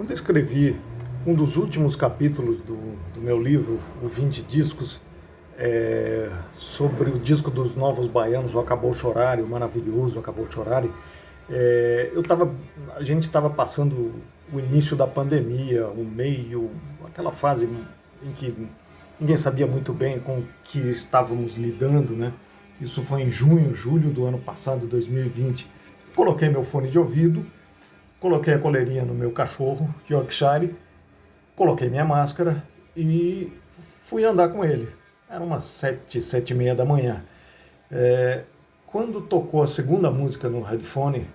Quando eu escrevi um dos últimos capítulos do meu livro, o 20 Discos, sobre o disco dos Novos Baianos, o Acabou Chorare, o maravilhoso Acabou Chorare, a gente estava passando o início da pandemia, o meio, aquela fase em que ninguém sabia muito bem com o que estávamos lidando, né? Isso foi em junho, julho do ano passado, 2020. Coloquei meu fone de ouvido, coloquei a coleirinha no meu cachorro, Yorkshire, coloquei minha máscara e fui andar com ele. Era umas 7h30 da manhã. Quando tocou a segunda música no headphone,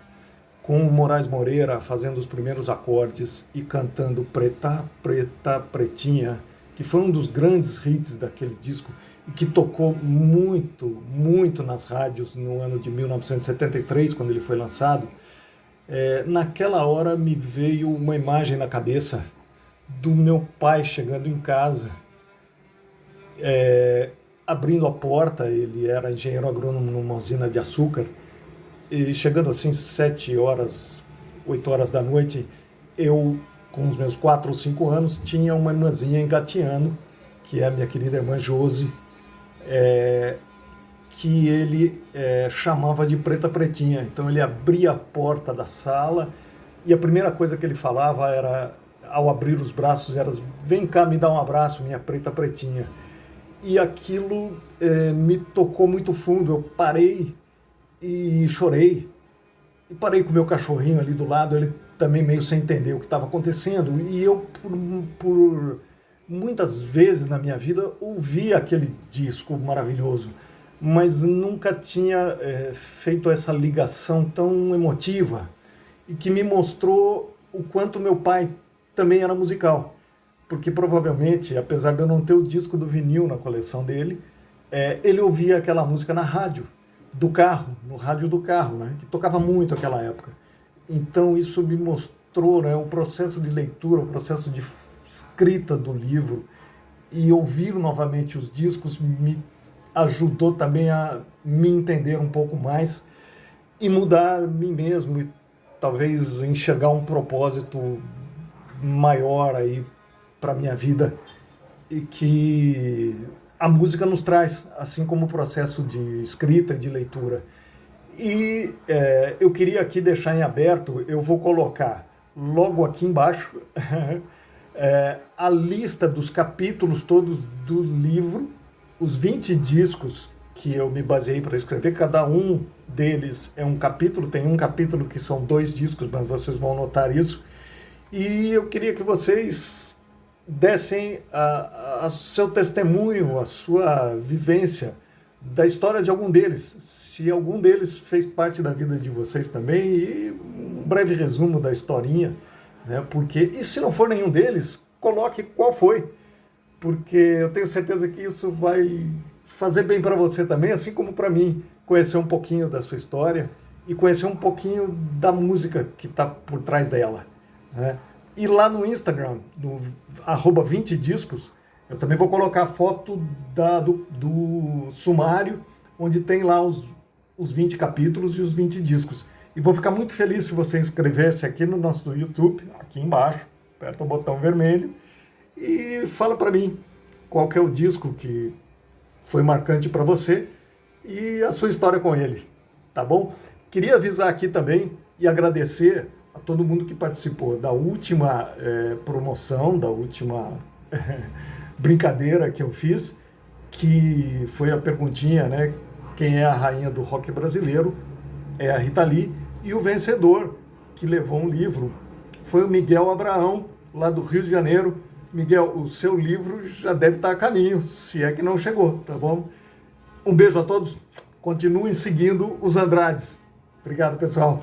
com o Moraes Moreira fazendo os primeiros acordes e cantando Preta, Preta, Pretinha, que foi um dos grandes hits daquele disco e que tocou muito, muito nas rádios no ano de 1973, quando ele foi lançado, naquela hora me veio uma imagem na cabeça do meu pai chegando em casa, abrindo a porta. Ele era engenheiro agrônomo numa usina de açúcar, e chegando assim 7 horas, 8 horas da noite, eu, com os meus 4 ou 5 anos, tinha uma irmãzinha engateando, que é a minha querida irmã Josi, que ele chamava de Preta Pretinha. Então ele abria a porta da sala e a primeira coisa que ele falava era, ao abrir os braços, era: vem cá me dar um abraço, minha Preta Pretinha. E aquilo me tocou muito fundo. Eu parei e chorei. E parei com o meu cachorrinho ali do lado, ele também meio sem entender o que estava acontecendo. E eu, por muitas vezes na minha vida, ouvi aquele disco maravilhoso, mas nunca tinha feito essa ligação tão emotiva e que me mostrou o quanto meu pai também era musical. Porque provavelmente, apesar de eu não ter o disco do vinil na coleção dele, ele ouvia aquela música na rádio do carro, no rádio do carro, né, que tocava muito naquela época. Então isso me mostrou, né, o processo de leitura, o processo de escrita do livro, e ouvir novamente os discos me ajudou também a me entender um pouco mais e mudar a mim mesmo e talvez enxergar um propósito maior aí para minha vida, e que a música nos traz, assim como o processo de escrita e de leitura. E eu queria aqui deixar em aberto, eu vou colocar logo aqui embaixo a lista dos capítulos todos do livro, os 20 discos que eu me baseei para escrever. Cada um deles é um capítulo, tem um capítulo que são 2 discos, mas vocês vão notar isso. E eu queria que vocês dessem a seu testemunho, a sua vivência da história de algum deles, se algum deles fez parte da vida de vocês também, e um breve resumo da historinha, né? Porque, e se não for nenhum deles, coloque qual foi, porque eu tenho certeza que isso vai fazer bem para você também, assim como para mim, conhecer um pouquinho da sua história e conhecer um pouquinho da música que está por trás dela, né? E lá no Instagram, no @20discos, eu também vou colocar a foto do sumário, onde tem lá os 20 capítulos e os 20 discos. E vou ficar muito feliz se você inscrever-se aqui no nosso YouTube, aqui embaixo, aperta o botão vermelho e fala para mim qual que é o disco que foi marcante para você e a sua história com ele, tá bom? Queria avisar aqui também e agradecer a todo mundo que participou da última promoção, da última brincadeira que eu fiz, que foi a perguntinha, né? Quem é a rainha do rock brasileiro? É a Rita Lee. E o vencedor, que levou um livro, foi o Miguel Abraão, lá do Rio de Janeiro. Miguel, o seu livro já deve estar a caminho, se é que não chegou, tá bom? Um beijo a todos, continuem seguindo os Andrades. Obrigado, pessoal.